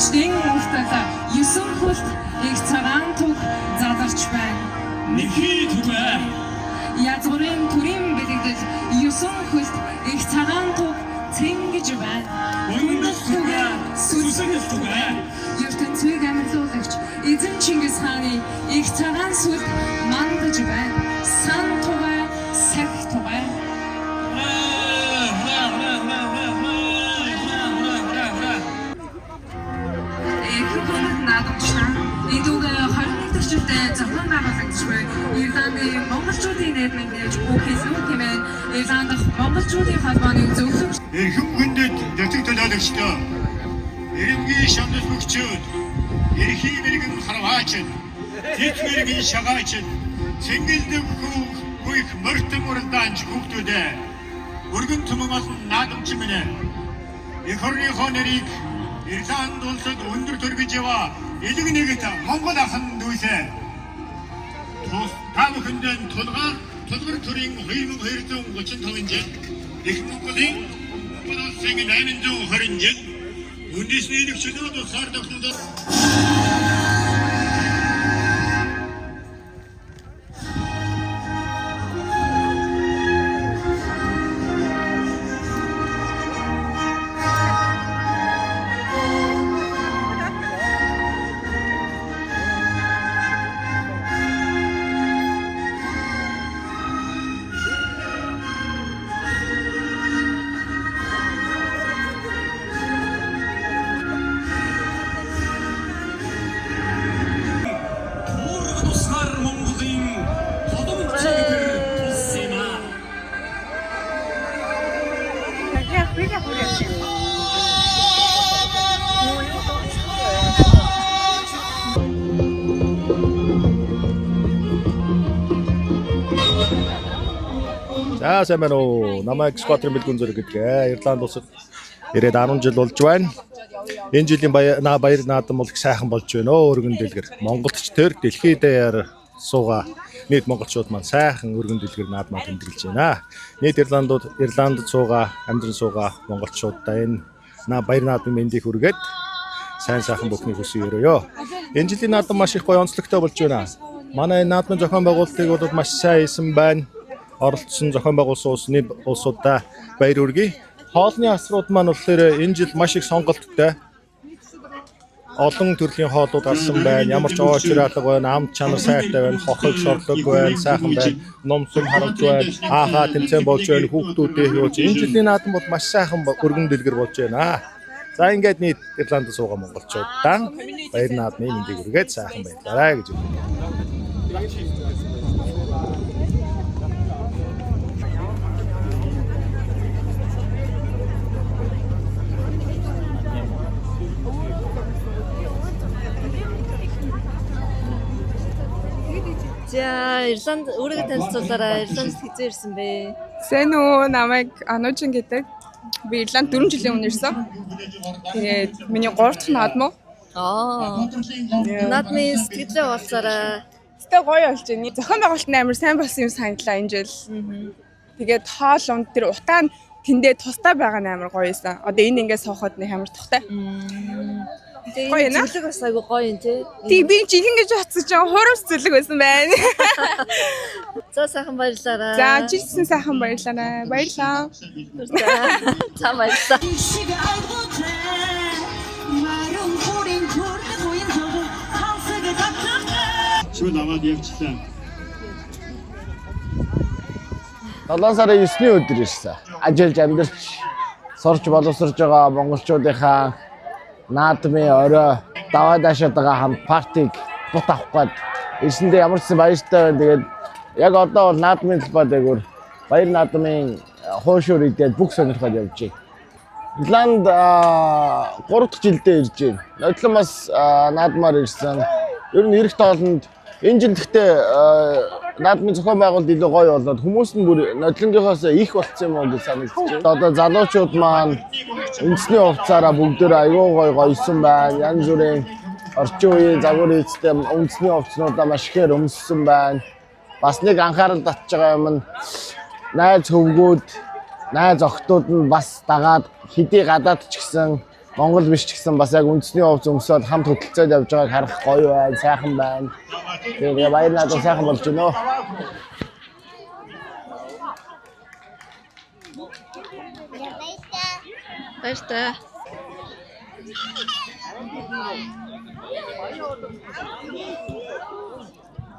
Итгэгчдийн уулталаа 9 хүлт их цагаан түг задарч байна. Нэхий түгэ. Язгуурын төрийн бэлэгдэл 9 хүлт их цагаан түг цэнгэж байна. Үндэс түгэ, сүсгэл түгэ. ертөнцийг амьлуулагч эзэн Чингис хааны их цагаан сүлд мандаж байна. Сан тугай, сах тугай. Идүүгээ 21 дэх жилдээ зохион байгуулагч буй Ирландын монголчуудын нийтмийн нээж бүхэлдээ хэмээн Ирланд дахь монголчуудын холбооны зөвлөгч Эрхэм хүндэт дэвтэг төлөөлөгчдөө ирэмгийн шамдал мөгчөөд эрхийн мэрэгэн харваачд тэт мэрэгэн шагаачд цэнгэлдэг хүүх мөртөн уралдаанч хүүхдүүдээ өргөн түмэн олон наадамч минь их орныхоо нэрийг Ирланд улсад өндөр төргөж яваа элэг нэгт Монгол ахын дүүсээ та бүхэндээ тулгаар төрийн 2235 жил их Монголын Монголын 820 жил үндэсний нэг чөлөөд усаар тохиолдсон За сайн байна уу. Намайг Сквадрын бэлгүүн зэрэг гэдэг. Ирланд улсад ирээд 10 жил болж байна. Энэ жилийн баяр наадам бол их сайхан болж байна. Өргөн дэлгэр. Монголч төр дэлхийд даяар суугаа нийт монголчууд маань сайхан өргөн дэлгэр наадмаа тэмдэглэж байна. Нийт Ирландд суугаа, амьдран суугаа монголчуудаа энэ баяр наадмын мэндийг хүргээд сайн сайхан бүхнийг хүсье өрөөё. Энэ жилийн наадам маш их гоё онцлогтой болж байна. Манай наадмын зохион байгуулалтыг бол маш сайн хийсэн байна. Оролцсон зохион байгуулсан улсуудаа баяр хүргэе. Хоолны асрууд маань болохоор энэ жил маш их сонголттой. Олон төрлийн хоолууд гарсан байна. Ямар ч оочралга байна, амт чанар сайтай байна, хохог шорлог байна, сайхан байна, номсом харамж байна, аахаа тэмцээн болж байна, хүүхдүүдээ хөөж. Энэ жилийн наадам бол маш сайхан өргөн дэлгэр болж байна. За ингээд нийт Ирландд суугаа монголчуудаа баяр наадмын мэндийг хүргээд сайхан баярлалаа гэж хэлье. За Ирланд өөрийгөө танилцуулаарай. Ирланд хэзээ ирсэн бэ? Сайн уу, намайг Анужин гэдэг. Би Ирланд 4 жилийн өмнө ирсэн. Тэгээд миний 3 дахь наадам уу? Наадмын сэтгэлээ уулзаарай. Тэ гоё болж байна. Зохион байгуулалт нь амар сайн болсон юм санагдлаа энэ жил. Тэгээд хоол унд тэр утаа нь тэндээ тустай байгаа нь амар гоё байсан. Одоо энэ ингээд суухад нэг амар тухтай. Тэгээ зөвлөг бас айгу гоё юм тий. Тий би жилэн гэж бодсож байгаа хуурс зөвлөг байсан байна. За сайхан баярлалаа. За жишсэн сайхан баярлалаа. Баярлалаа. За баярлалаа. шууд аваад явчихлаа. 7 сарын 9-ний өдөр ирсэн. Ажиллаж амьдарч сурч боловсрож байгаа монголчуудынхаа наадмын орой даваа даашаад байгаа хамт партиг бут авах гээд ирсэндээ ямар ч баяртай байна. Тэгээд яг одоо бол наадмын талбай дээгүүр баяр наадмын хуушуур идээд бүх сонирхоод явж байна. Ирланд 3 дахь жилдээ ирж байна. Нодлон бас наадмаар ирсэн. Ер нь эх тоолонд энэ жил гэхдээ наадмын зохион байгуулалт илүү гоё болоод хүмүүс нь бүр нодлонгийнхоос их болцсон юм уу гэж санагдаж байна. Одоо залуучууд маань үндэсний хувцаараа бүгдөө аюу гоё гоёсон байна. Янз бүрийн орчин үеийн загвар хийцтэй үндэсний хувцнуудаа маш ихээр өмссөн байна. Бас нэг анхаарал татж байгаа юм нь найз хөвгүүд, найз охтууд нь бас дагаад хэдий гадаад ч гэсэн Монгол биш ч гэсэн бас яг үндэсний хувьд өмсөд хамт хөдөлцөөд явж байгааг харах гоё байна, сайхан байна. Тэгээ баяр наадам сайхан болж байна оо. баяртай.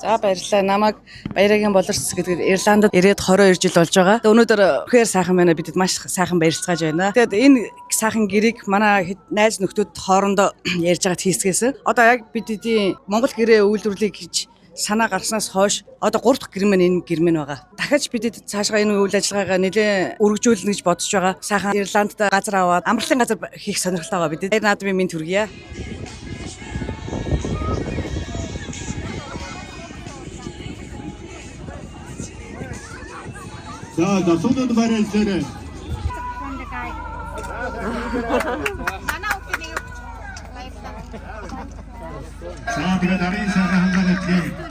За баярлалаа. Намайг Баярагийн болорч гэдэг Ирландд ирээд 22 жил болж байгаа. Өнөөдөр ихээр сайхан байна. Бидэд маш сайхан баярлцгааж байна. Тэгээд энэ сайхан гэрийг манай найз нөхдүүд хоорондоо ярьж байгаа хийсгээс одоо яг бидний Монгол гэрээ үйлдвэрлэе гэж санаа гарснаас хойш одоо 3 дахь гэр маань энэ гэр маань байгаа. Дахиж бидэд цаашгаа энэ үйл ажиллагаагаа нэлээд өргөжүүлнэ гэж бодож байгаа. Сайхан Ирландд газар аваад амралтын газар хийх сонирхолтой байгаа бидэд. Баяр наадмын минь төргийе. За дасуудад барайсаар. За тэгээд арын сайхан хангалттай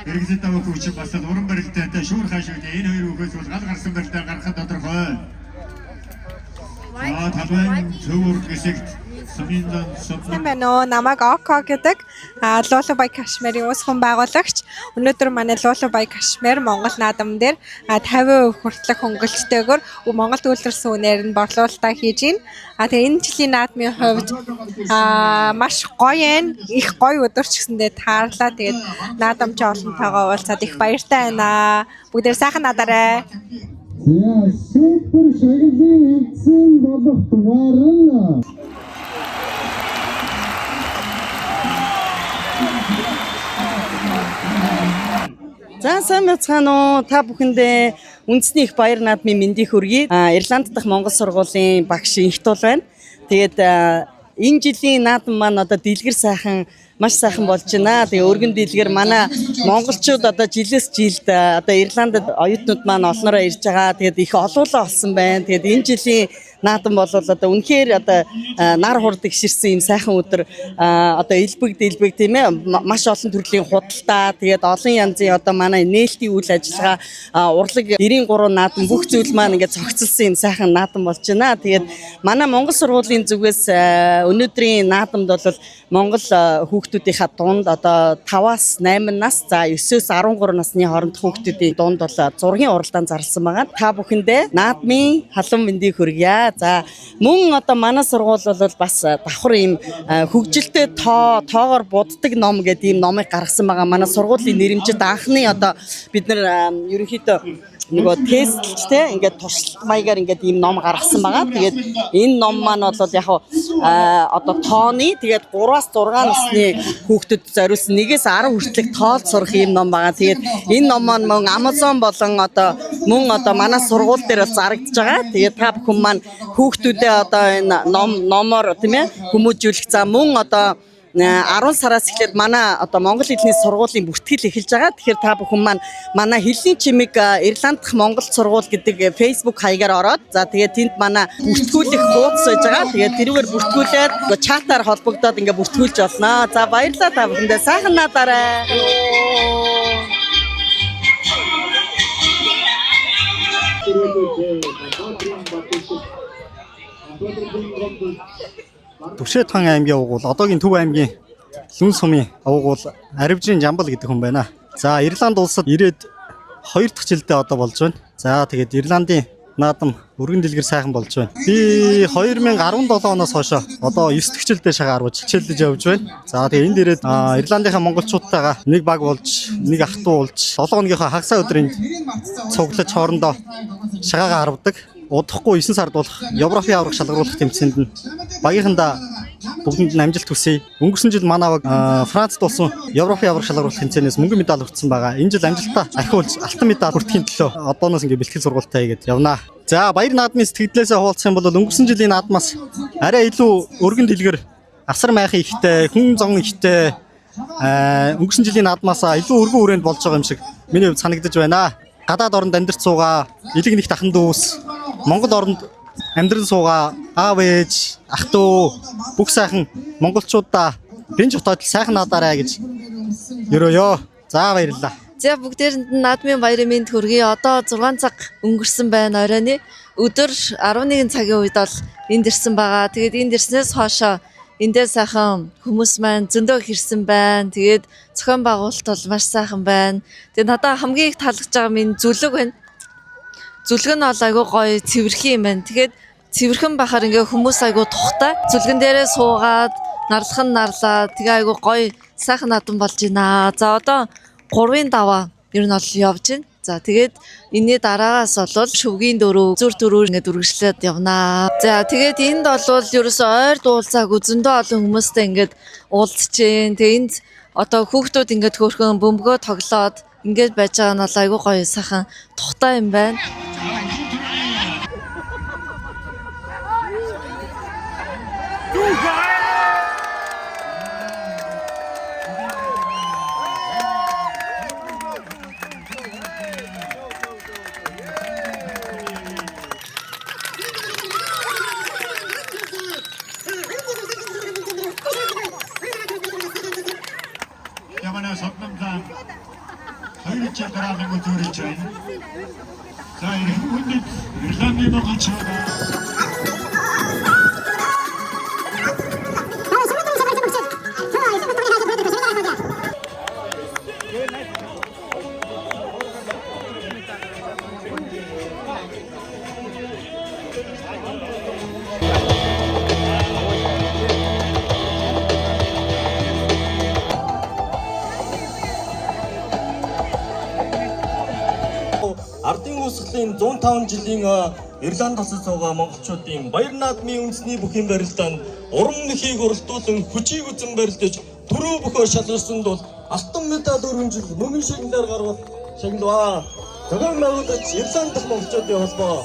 хэрэгсэл тавах хүч бас уран барилттай шүүр хаашгүй энэ хоёр үхээс бол гал гарсан барилтаа гаргахад тодорхой. За талбайн зөвөр хэсэгт Сайн байна уу? Намайг Око гэдэг Лулубай Кашмирийн ус хүн байгуулагч. Өнөөдөр манай Лулубай Кашмир Монгол наадам дээр 50% хүртэлх хөнгөлөлтөөр Монголд үйлдвэрлэсэн үнээр нь борлуулалтаа хийж байна. Тэгээ энэ жилийн наадмын хувьд маш гоё байна. Их гоё өдөрч гэсэндээ таарлаа. Тэгээд наадамч олонтойгоо уулзаад их баяртай байна. Бүгдээр сайхан надаарай. Супер шагналын эцсийн болох дугаар нь За сайн байцгаана уу? Та бүхэндээ үндэсний их баяр наадмын мэндийг хүргэе. Ирланд дахь Монгол сургуулийн багш их тул байна. Тэгээд энэ жилийн наадам маань одоо дэлгэр сайхан маш сайхан болж байна. Тэгээ өргөн дэлгэр манай монголчууд одоо жилээс жилд одоо Ирландд оюутнууд маань олноороо ирж байгаа. Тэгээд их олуулаа олсон байна. Тэгээд энэ жилийн наадам бол одоо үнэхээр одоо нар хурд гişирсэн юм сайхан өдөр одоо элбэг тийм ээ маш олон төрлийн худалдаа тэгээд олон янзын одоо манай нээлтийн үйл ажиллагаа урлаг 93 наадам бүх зүйл маань ингээд цогцолсон юм сайхан наадам болж байна. Тэгээд манай Монгол сургуулийн зүгээс өнөөдрийн наадамд бол Монгол хүүхдүүдийнхаа дунд одоо 5-аас 8 нас за 9-өөс 13 насны хооронд хүүхдүүдийн дунд бол зургийн уралдаан зарласан байгаа. Та бүхэндээ наадмын халуун мэндийг хүргье. За мөн одоо манай сургууль бол бас давхар ийм хөгжилтэй тоогоор буддаг ном гэдэг ийм номыг гаргасан байгаа. Манай сургуулийн нэрэмжид анхны одоо бид нар ерөнхийдөө нөгөө тестлтэй ингээд туршилт маягаар ингээд ийм ном гаргасан байгаа. Тэгээд энэ ном маань бол яг одоо тооны тэгээд 3-аас 6 насны хүүхдэд зориулсан 1-ээс 10 хүртэлх тоолд сурах ийм ном байгаа. Тэгээд энэ ном маань мөн Amazon болон одоо манай сургууль дээр бас зарагдж байгаа. Тэгээд та бүхэн маань хүүхдүүдээ одоо энэ номоор тийм ээ хүмүүжүүлэх за мөн одоо 10 сараас эхлээд манай одоо Монгол хэлний сургуулийн бүртгэл эхэлж байгаа. Тэгэхээр та бүхэн маань манай хэлний чимэг Ирланд дахь Монгол сургууль гэдэг Facebook хаягаар ороод за тэгээд тэнд манай бүртгүүлэх хуудас байж байгаа. Тэгээд тэрүүгээр бүртгүүлээд чатаар холбогдоод ингээ бүртгүүлж болно. За баярлалаа та бүхэндээ сайхан надаарай. Төвшөөд хаан аймгийн уугуул одоогийн Төв аймгийн Лүн сумын уугуул Аривжийн Жамбал гэдэг хүн байна. За Ирланд улсад ирээд 2 дахь жилдээ одоо болж байна. За тэгээд Ирландын наадам өргөн дэлгэр сайхан болж байна. Би 2017 оноос хойш одоо 9 дахь жилдээ шагаа аруулж хичээлдэж явж байна. За тэгээд энд ирээд Ирландынхаа монголчуудтайгаа нэг баг болж, нэг ах トゥ болж 7 хоногийнхаа хагасаа өдрийн цуглаж хоорондоо шагаагаа харвдаг. Удахгүй 9 сард болох Европын аврах шалгаруулах тэмцээнд нь багийнхандаа бүгдэнд нь амжилт хүсье. Өнгөрсөн жил манай баг Францд болсон Европын аврах шалгаруулах тэмцээнээс мөнгөн медаль өгсөн байгаа. Энэ жил амжилтаа ахиулж алтан медаль хүртэхийн төлөө одооноос ингээ бэлтгэл сургалтаа хийгээд явнаа. За баяр наадмын сэтгэлдээсээ хуваалцах юм бол өнгөрсөн жилийн наадмаас арай илүү өргөн дэлгэр асар майхан ихтэй, хүн зон ихтэй өнгөрсөн жилийн наадмаас илүү өргөн хүрээнд болж байгаа юм шиг миний хувьд санагдаж байна. Гадаад оронд амьдарч суугаа, элэг нэг тахан дүүс, Монгол оронд амьдрал суугаа, аав ээж, ах トゥ бүх сайхан монголчуудаа бэнж хотоод сайхан надаарай гэж ерөөё. За баярлалаа. За бүгдээрэнд нь наадмын баярын мэнд хүргэе. Одоо 6 цаг өнгөрсөн байна оройны. Өдөр 11 цагийн үед бол энд ирсэн байгаа. Тэгээд энд ирснээс хойшоо эндээ сайхан хүмүүс маань зөндөө хэрсэн байна. Тэгээд зохион байгуулалт бол маш сайхан байна. Тэгээд надад хамгийн их таалагдж байгаа минь зүлэг байна. Зүлэг нь бол айгүй гоё цэвэрхэн юм байна. Тэгээд цэвэрхэн байхаар ингээ хүмүүс айгүй тухтай. Зүлгэн дээрээ суугаад нарлах нь нарлаа. Тэгээ айгүй гоё сайхан наадам болж байна. За одоо 3-ын даваа ер нь бол явж байна. За тэгээд энэний дараагаас бол шүвгийн дөрөв зүр дөрөөр ингээд үргэлжлээд явнаа. За тэгээд энд бол ерөөсөө ойр дуулцаагүй зөндөө олон хүмүүстэй ингээд уулзж जैन. Тэгээд энд одоо хүүхдүүд ингээд хөөрхөн бөмбөгөө тоглоод ингээд байж байгаа нь бол айгүй гоё сайхан тухтай юм байна. Ямана сотнамдан хоёр чагарааны өдрөж байна. За энэ хүндэт Ирландын монголчууд Ардын үүсгэлийн 105 жилийн Ирланд улсад суугаа монголчуудын баяр наадмын үндэсний бүхийн барилдаанд уран нөхийг уралдуулан хүчийг үзэн барилдаж төрөө бөхөө шалгалсанд бол алтан медаль өргөмжил мөнгөн шагналаар гаргах шагналваа. Зохион байгуулагч Ирланд дахь монголчуудын холбоо